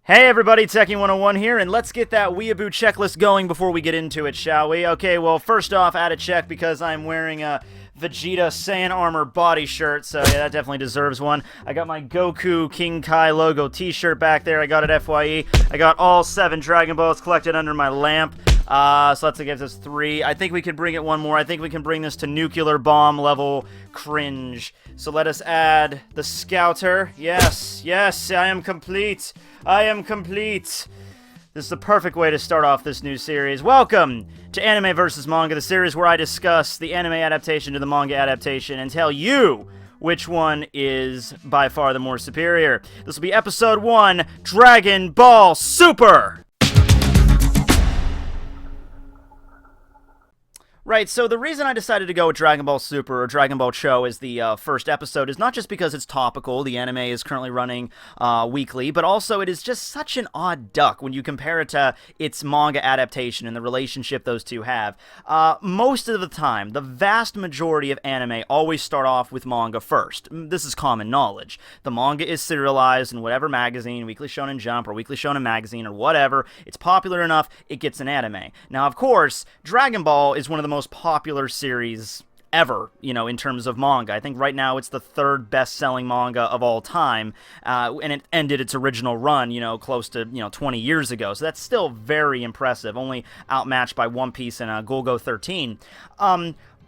Hey everybody, Tekking101 here, and let's get that weeaboo checklist going before we get into it, shall we? Okay, well, first off, add a check because I'm wearing a Vegeta Saiyan Armor body shirt, so yeah, that definitely deserves one. I got my Goku King Kai logo t-shirt back there. I got it FYE. I got all 7 Dragon Balls collected under my lamp. So that gives us 3. I think we can bring it one more. I think we can bring this to nuclear bomb level cringe. So let us add the Scouter. Yes, yes, I am complete. I am complete. This is the perfect way to start off this new series. Welcome to Anime vs. Manga, the series where I discuss the anime adaptation to the manga adaptation and tell you which one is by far the more superior. This will be episode 1, Dragon Ball Super! Right, so the reason I decided to go with Dragon Ball Super, or Dragon Ball Cho, as the first episode is not just because it's topical, the anime is currently running weekly, but also it is just such an odd duck when you compare it to its manga adaptation and the relationship those two have. Most of the time, the vast majority of anime always start off with manga first. This is common knowledge. The manga is serialized in whatever magazine, Weekly Shonen Jump, or Weekly Shonen Magazine, or whatever. It's popular enough, it gets an anime. Now, of course, Dragon Ball is one of the most popular series ever, in terms of manga. I think right now it's the 3rd best-selling manga of all time, and it ended its original run, close to, 20 years ago. So that's still very impressive, only outmatched by One Piece and Golgo 13.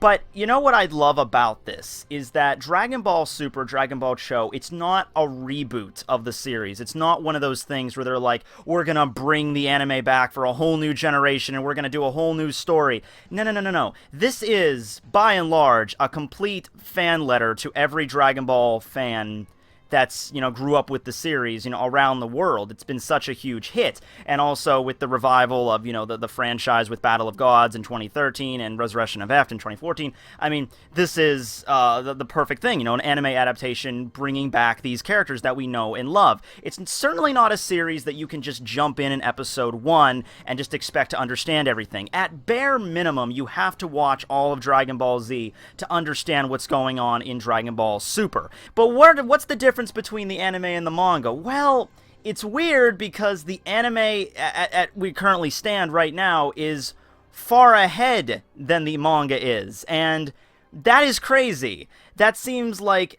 But you know what I love about this is that Dragon Ball Super, Dragon Ball Cho, it's not a reboot of the series. It's not one of those things where they're like, we're gonna bring the anime back for a whole new generation and we're gonna do a whole new story. No. This is, by and large, a complete fan letter to every Dragon Ball fan that's, grew up with the series, around the world. It's been such a huge hit. And also with the revival of, the franchise with Battle of Gods in 2013 and Resurrection of F in 2014. I mean, this is the perfect thing, an anime adaptation bringing back these characters that we know and love. It's certainly not a series that you can just jump in episode 1 and just expect to understand everything. At bare minimum, you have to watch all of Dragon Ball Z to understand what's going on in Dragon Ball Super. But what's the difference between the anime and the manga? Well, it's weird because the anime at we currently stand right now is far ahead than the manga is, and that is crazy. That seems like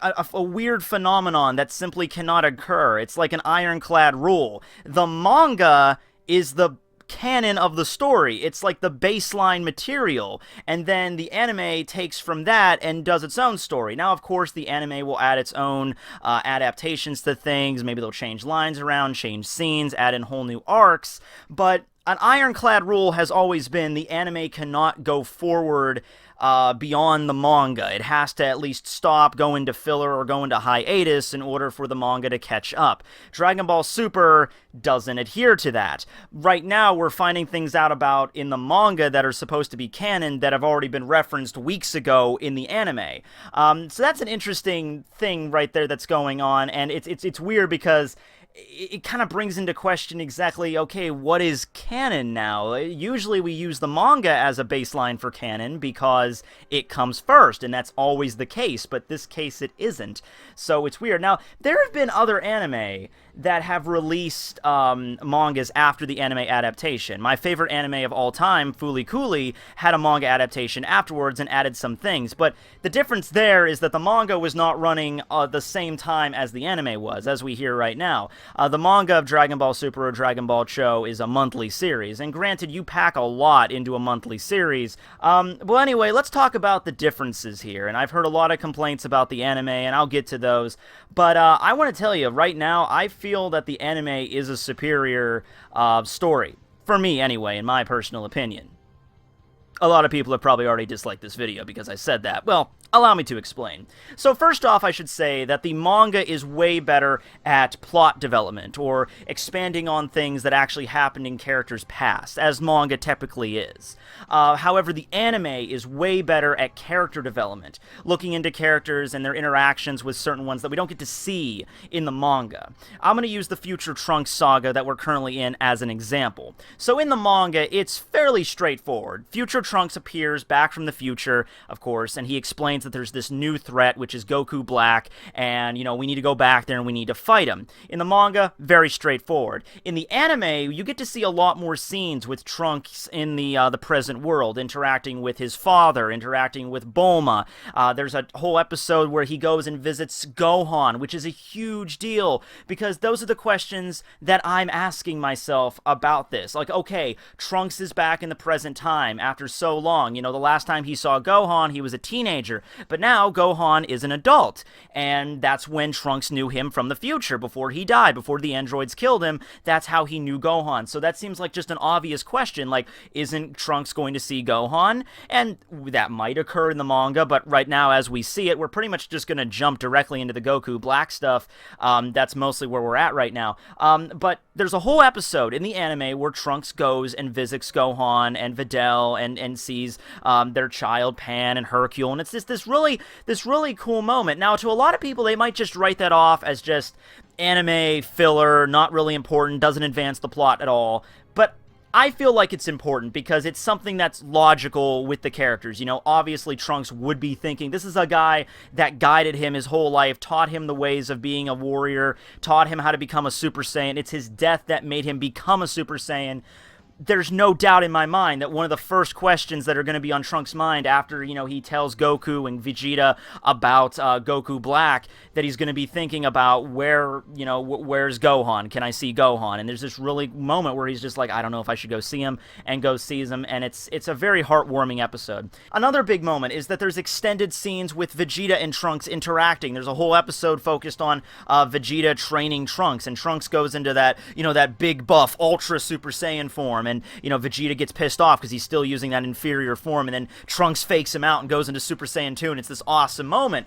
a weird phenomenon that simply cannot occur. It's like an ironclad rule. The manga is the canon of the story. It's like the baseline material, and then the anime takes from that and does its own story. Now, of course, the anime will add its own adaptations to things. Maybe they'll change lines around, change scenes, add in whole new arcs, but an ironclad rule has always been the anime cannot go forward beyond the manga. It has to at least stop, go into filler, or go into hiatus in order for the manga to catch up. Dragon Ball Super doesn't adhere to that. Right now, we're finding things out about in the manga that are supposed to be canon that have already been referenced weeks ago in the anime. So that's an interesting thing right there that's going on, and it's weird because it kind of brings into question exactly, okay, what is canon now? Usually we use the manga as a baseline for canon because it comes first, and that's always the case, but this case it isn't. So it's weird. Now, there have been other anime that have released mangas after the anime adaptation. My favorite anime of all time, Fooly Cooly, had a manga adaptation afterwards and added some things, but the difference there is that the manga was not running the same time as the anime was, as we hear right now. The manga of Dragon Ball Super or Dragon Ball Cho is a monthly series, and granted, you pack a lot into a monthly series. Well, anyway, let's talk about the differences here, and I've heard a lot of complaints about the anime, and I'll get to those, but I want to tell you, right now, I feel that the anime is a superior story. For me, anyway, in my personal opinion. A lot of people have probably already disliked this video because I said that. Well, allow me to explain. So first off, I should say that the manga is way better at plot development, or expanding on things that actually happened in characters' past, as manga typically is. However, the anime is way better at character development, looking into characters and their interactions with certain ones that we don't get to see in the manga. I'm going to use the Future Trunks saga that we're currently in as an example. So in the manga, it's fairly straightforward. Future Trunks appears back from the future, of course, and he explains that there's this new threat, which is Goku Black, and, we need to go back there and we need to fight him. In the manga, very straightforward. In the anime, you get to see a lot more scenes with Trunks in the present world, interacting with his father, interacting with Bulma. There's a whole episode where he goes and visits Gohan, which is a huge deal, because those are the questions that I'm asking myself about this. Like, okay, Trunks is back in the present time after so long. The last time he saw Gohan, he was a teenager, but now Gohan is an adult, and that's when Trunks knew him from the future, before he died, before the androids killed him. That's how he knew Gohan. So that seems like just an obvious question, like, isn't Trunks going to see Gohan? And that might occur in the manga, but right now, as we see it, we're pretty much just going to jump directly into the Goku Black stuff. That's mostly where we're at right now. But there's a whole episode in the anime where Trunks goes and visits Gohan and Videl and sees their child Pan and Hercule, and it's this really cool moment. Now, to a lot of people, they might just write that off as just anime filler, not really important, doesn't advance the plot at all, but I feel like it's important because it's something that's logical with the characters. Obviously Trunks would be thinking, this is a guy that guided him his whole life, taught him the ways of being a warrior, taught him how to become a Super Saiyan. It's his death that made him become a Super Saiyan. There's no doubt in my mind that one of the first questions that are going to be on Trunks' mind after, he tells Goku and Vegeta about Goku Black, that he's going to be thinking about where's Gohan? Can I see Gohan? And there's this really moment where he's just like, I don't know if I should go see him, and goes sees him, and it's a very heartwarming episode. Another big moment is that there's extended scenes with Vegeta and Trunks interacting. There's a whole episode focused on Vegeta training Trunks, and Trunks goes into that, that big buff Ultra Super Saiyan form, and Vegeta gets pissed off because he's still using that inferior form, and then Trunks fakes him out and goes into Super Saiyan 2, and it's this awesome moment.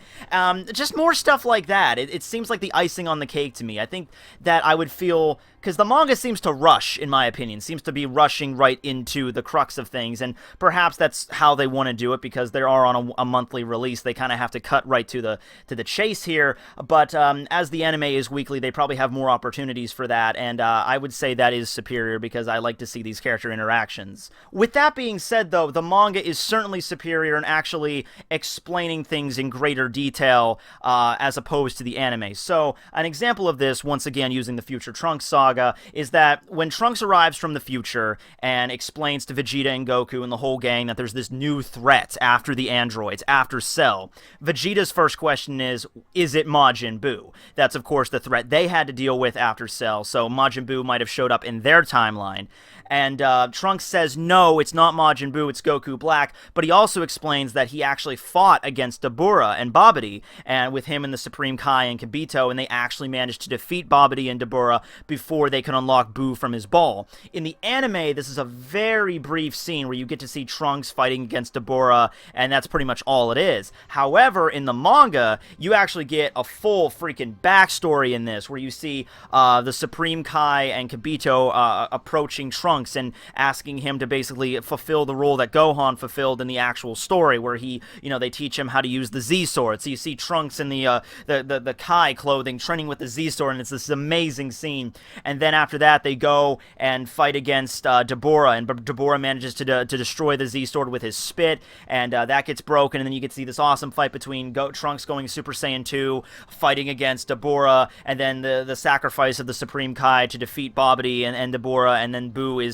Just more stuff like that. It seems like the icing on the cake to me. I think that I would feel, because the manga seems to rush, in my opinion, seems to be rushing right into the crux of things, and perhaps that's how they want to do it, because they are on a monthly release. They kind of have to cut right to the chase here, but as the anime is weekly, they probably have more opportunities for that, and I would say that is superior, because I like to see these character interactions. With that being said, though, the manga is certainly superior in actually explaining things in greater detail as opposed to the anime. So, an example of this, once again using the Future Trunks saga, is that when Trunks arrives from the future and explains to Vegeta and Goku and the whole gang that there's this new threat after the androids, after Cell, Vegeta's first question is it Majin Buu? That's, of course, the threat they had to deal with after Cell, so Majin Buu might have showed up in their timeline. And Trunks says, no, it's not Majin Buu, it's Goku Black, but he also explains that he actually fought against Dabura and Babidi, and with him and the Supreme Kai and Kibito, and they actually managed to defeat Babidi and Dabura before they could unlock Buu from his ball. In the anime, this is a very brief scene where you get to see Trunks fighting against Dabura, and that's pretty much all it is. However, in the manga, you actually get a full freaking backstory in this, where you see the Supreme Kai and Kibito approaching Trunks and asking him to basically fulfill the role that Gohan fulfilled in the actual story, where they teach him how to use the Z-Sword. So you see Trunks in the Kai clothing training with the Z-Sword, and it's this amazing scene. And then after that, they go and fight against Dabura, and Dabura manages to destroy the Z-Sword with his spit, and that gets broken, and then you get to see this awesome fight between Trunks going Super Saiyan 2, fighting against Dabura, and then the sacrifice of the Supreme Kai to defeat Babidi and Dabura, and then Buu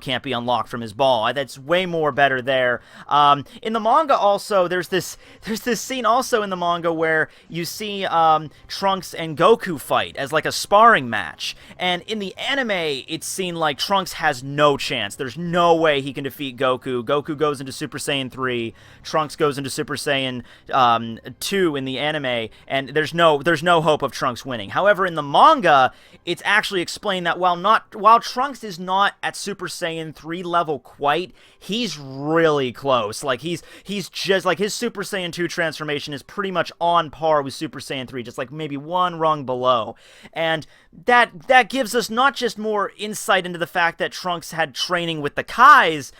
can't be unlocked from his ball. That's way more better there. In the manga also, there's this scene also in the manga where you see Trunks and Goku fight as like a sparring match. And in the anime, it's seen like Trunks has no chance. There's no way he can defeat Goku. Goku goes into Super Saiyan 3. Trunks goes into Super Saiyan 2 in the anime, and there's no hope of Trunks winning. However, in the manga, it's actually explained that while Trunks is not at Super Saiyan 3 level quite, he's really close. Like, he's just, like, his Super Saiyan 2 transformation is pretty much on par with Super Saiyan 3, just like maybe one rung below. And that gives us not just more insight into the fact that Trunks had training with the Kais,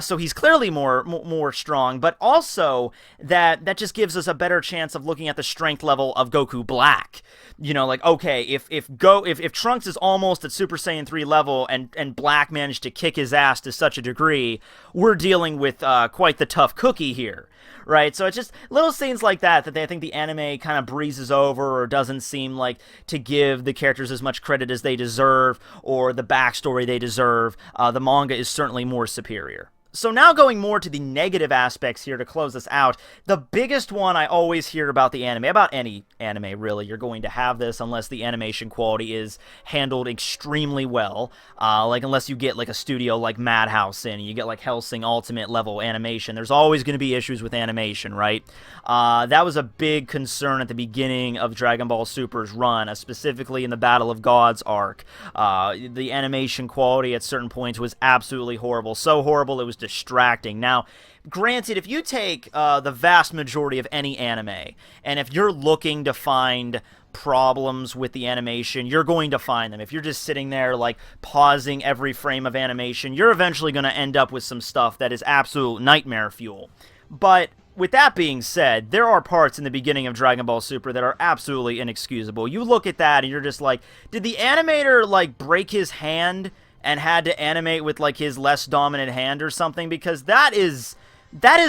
so he's clearly more strong, but also that just gives us a better chance of looking at the strength level of Goku Black. you know, like, okay, if Trunks is almost at Super Saiyan 3 level and Black managed to kick his ass to such a degree, we're dealing with quite the tough cookie here. Right, so it's just little scenes like that I think the anime kind of breezes over or doesn't seem like to give the characters as much credit as they deserve or the backstory they deserve. The manga is certainly more superior. So now going more to the negative aspects here to close this out, the biggest one I always hear about the anime, about any anime really, you're going to have this unless the animation quality is handled extremely well, like unless you get like a studio like Madhouse in, you get like Hellsing Ultimate level animation, there's always going to be issues with animation, right? That was a big concern at the beginning of Dragon Ball Super's run, specifically in the Battle of Gods arc. The animation quality at certain points was absolutely horrible, so horrible it was distracting. Now, granted, if you take the vast majority of any anime, and if you're looking to find problems with the animation, you're going to find them. If you're just sitting there, like, pausing every frame of animation, you're eventually going to end up with some stuff that is absolute nightmare fuel. But with that being said, there are parts in the beginning of Dragon Ball Super that are absolutely inexcusable. You look at that and you're just like, did the animator, like, break his hand and had to animate with, like, his less dominant hand or something? Because that is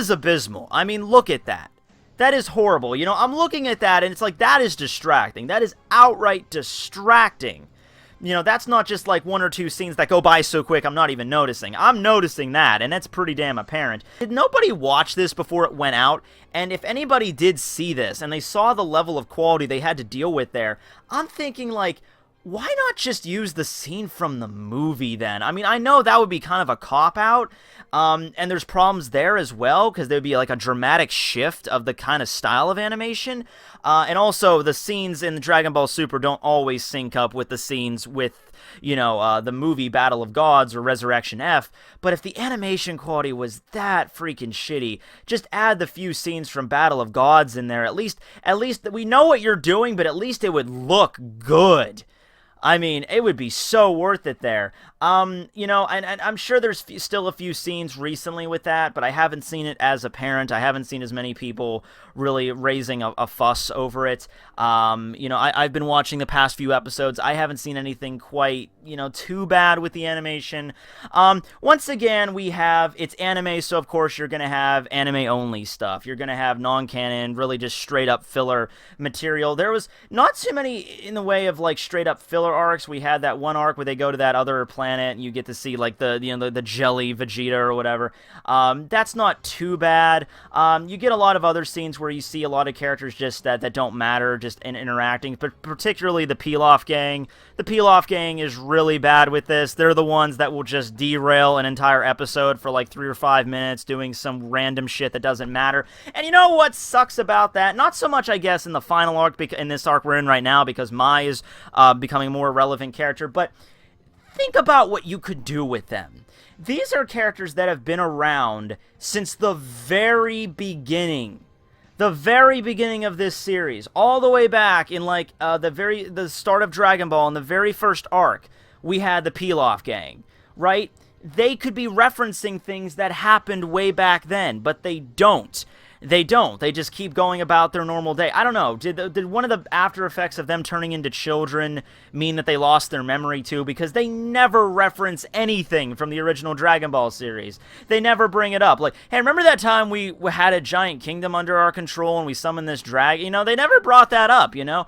abysmal. I mean, look at that. That is horrible. You know, I'm looking at that, and it's like, that is distracting. That is outright distracting. You know, that's not just, like, one or two scenes that go by so quick I'm not even noticing. I'm noticing that, and that's pretty damn apparent. Did nobody watch this before it went out? And if anybody did see this, and they saw the level of quality they had to deal with there, I'm thinking, like, why not just use the scene from the movie then? I mean, I know that would be kind of a cop-out, and there's problems there as well, because there would be like a dramatic shift of the kind of style of animation, and also the scenes in Dragon Ball Super don't always sync up with the scenes with, you know, the movie Battle of Gods or Resurrection F, but if the animation quality was that freaking shitty, just add the few scenes from Battle of Gods in there. At least we know what you're doing, but at least it would look good. I mean, it would be so worth it there. You know, and I'm sure there's still a few scenes recently with that, but I haven't seen it as apparent. I haven't seen as many people really raising a fuss over it. You know, I've been watching the past few episodes. I haven't seen anything quite, you know, too bad with the animation. Once again, it's anime, so of course you're going to have anime-only stuff. You're going to have non-canon, really just straight-up filler material. There was not too many in the way of, like, straight-up filler arcs. We had that one arc where they go to that other planet and you get to see, like, the jelly Vegeta or whatever. That's not too bad. You get a lot of other scenes where you see a lot of characters just that don't matter, just interacting, but particularly the Pilaf gang. The Pilaf gang is really bad with this. They're the ones that will just derail an entire episode for like 3 or 5 minutes doing some random shit that doesn't matter. And you know what sucks about that? Not so much, I guess, in the final arc, in this arc we're in right now, because Mai is becoming a more relevant character, but think about what you could do with them. These are characters that have been around since the very beginning. The very beginning of this series, all the way back in, like, the start of Dragon Ball, in the very first arc, we had the Pilaf gang, right? They could be referencing things that happened way back then, but they don't. They don't. They just keep going about their normal day. I don't know. Did one of the after effects of them turning into children mean that they lost their memory too? Because they never reference anything from the original Dragon Ball series. They never bring it up. Like, hey, remember that time we had a giant kingdom under our control and we summoned this dragon? You know, they never brought that up, you know?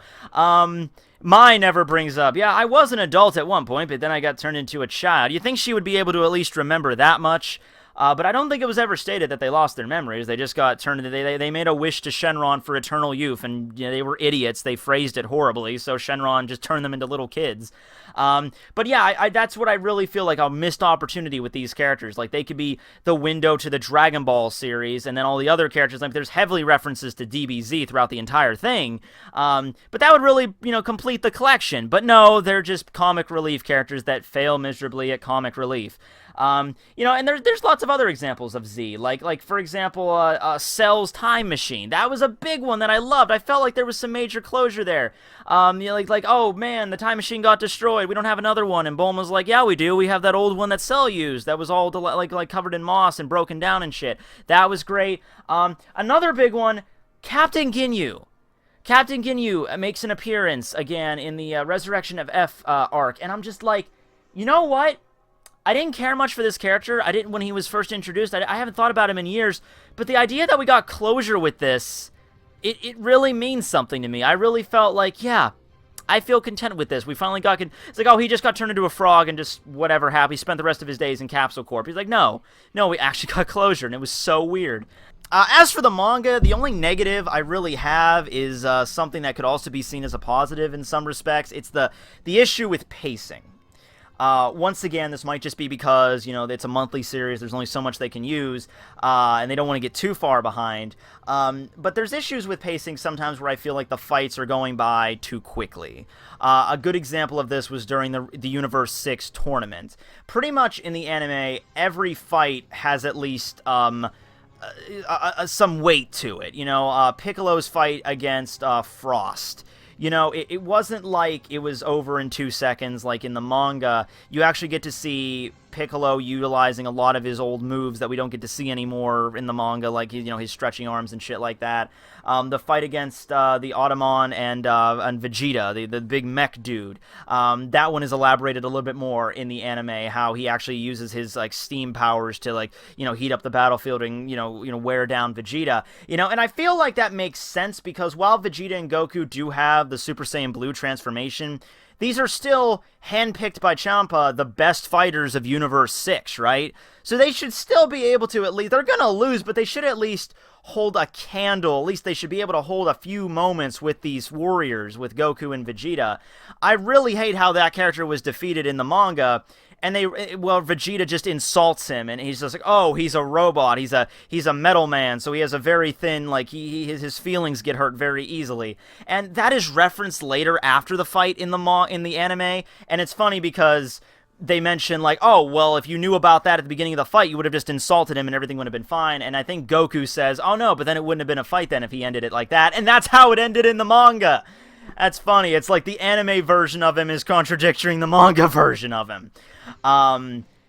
Mai never brings up, yeah, I was an adult at one point, but then I got turned into a child. You think she would be able to at least remember that much? But I don't think it was ever stated that they lost their memories. They just got turned into... They made a wish to Shenron for eternal youth, and you know, they were idiots. They phrased it horribly, so Shenron just turned them into little kids. But yeah, that's what I really feel like a missed opportunity with these characters. Like, they could be the window to the Dragon Ball series, and then all the other characters, like, there's heavily references to DBZ throughout the entire thing. But that would really, you know, complete the collection. But no, they're just comic relief characters that fail miserably at comic relief. You know, and there's lots of other examples of Z, like for example, Cell's Time Machine. That was a big one that I loved. I felt like there was some major closure there. You know, like, oh man, the Time Machine got destroyed. We don't have another one. And Bulma's like, yeah, we do. We have that old one that Cell used. That was all like covered in moss and broken down and shit. That was great. Another big one, Captain Ginyu. Captain Ginyu makes an appearance again in the Resurrection of F arc, and I'm just like, you know what? I didn't care much for this character. I didn't when he was first introduced. I haven't thought about him in years, but the idea that we got closure with this, it really means something to me. I really felt like, yeah, I feel content with this. We finally got... It's like, oh, he just got turned into a frog and just whatever happened. He spent the rest of his days in Capsule Corp. He's like, no, we actually got closure, and it was so weird. As for the manga, the only negative I really have is something that could also be seen as a positive in some respects. It's the issue with pacing. Once again, this might just be because, you know, it's a monthly series, there's only so much they can use, and they don't want to get too far behind. But there's issues with pacing sometimes where I feel like the fights are going by too quickly. A good example of this was during the Universe 6 tournament. Pretty much in the anime, every fight has at least some weight to it. You know, Piccolo's fight against Frost. You know, it wasn't like it was over in 2 seconds like in the manga. You actually get to see Piccolo utilizing a lot of his old moves that we don't get to see anymore in the manga, like, you know, his stretching arms and shit like that. The fight against the Automon and Vegeta, the big mech dude, that one is elaborated a little bit more in the anime, how he actually uses his, like, steam powers to, like, you know, heat up the battlefield and, you know, wear down Vegeta. You know, and I feel like that makes sense because while Vegeta and Goku do have the Super Saiyan Blue transformation, these are still, handpicked by Champa, the best fighters of Universe 6, right? So they should still be able to at least... They're gonna lose, but they should at least hold a candle. At least they should be able to hold a few moments with these warriors, with Goku and Vegeta. I really hate how that character was defeated in the manga, and Vegeta just insults him, and he's just like, oh, he's a robot, he's a metal man, so he has a very thin, like, his feelings get hurt very easily. And that is referenced later after the fight in the anime, and it's funny because they mention, like, oh, well, if you knew about that at the beginning of the fight, you would have just insulted him and everything would have been fine. And I think Goku says, oh, no, but then it wouldn't have been a fight then if he ended it like that. And that's how it ended in the manga. That's funny. It's like the anime version of him is contradicting the manga version of him.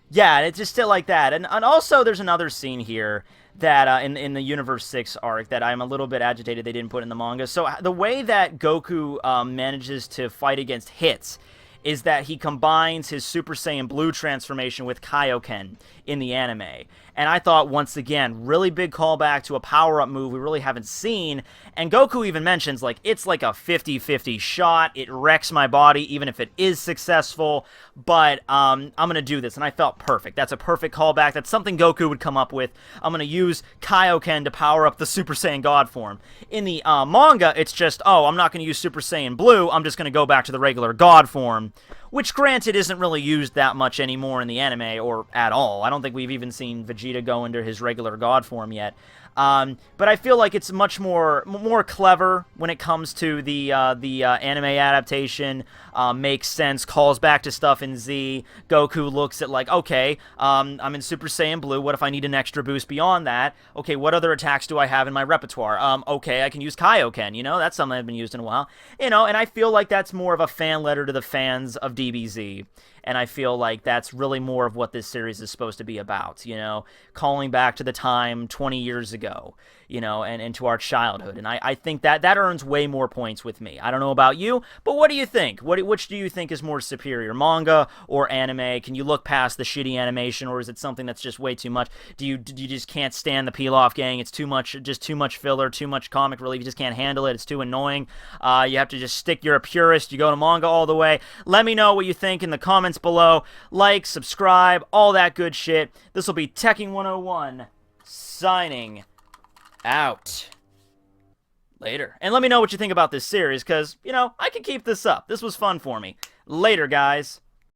Yeah, it's just still like that. And also there's another scene here that in the Universe 6 arc that I'm a little bit agitated they didn't put in the manga. So the way that Goku manages to fight against hits is that he combines his Super Saiyan Blue transformation with Kaioken in the anime. And I thought, once again, really big callback to a power-up move we really haven't seen. And Goku even mentions, like, it's like a 50-50 shot. It wrecks my body, even if it is successful. But I'm going to do this, and I felt perfect. That's a perfect callback. That's something Goku would come up with. I'm going to use Kaioken to power up the Super Saiyan God form. In the manga, it's just, oh, I'm not going to use Super Saiyan Blue. I'm just going to go back to the regular God form. Which, granted, isn't really used that much anymore in the anime, or at all. I don't think we've even seen Vegeta go into his regular God form yet. But I feel like it's much more clever when it comes to the anime adaptation. Makes sense, calls back to stuff in Z. Goku looks at, like, okay, I'm in Super Saiyan Blue. What if I need an extra boost beyond that? Okay, what other attacks do I have in my repertoire? Okay, I can use Kaioken, you know? That's something I've been used in a while. You know, and I feel like that's more of a fan letter to the fans of DBZ. And I feel like that's really more of what this series is supposed to be about, you know, calling back to the time 20 years ago, you know, and to our childhood. And I think that earns way more points with me. I don't know about you, but what do you think? Which do you think is more superior, manga or anime? Can you look past the shitty animation, or is it something that's just way too much? Do you just can't stand the peel-off gang? It's too much, just too much filler, too much comic relief. You just can't handle it. It's too annoying. You have to just stick. You're a purist. You go to manga all the way. Let me know what you think in the comments below. Like, subscribe, all that good shit. This will be Tekking101 signing out. Later. And let me know what you think about this series, because, you know, I can keep this up. This was fun for me. Later, guys.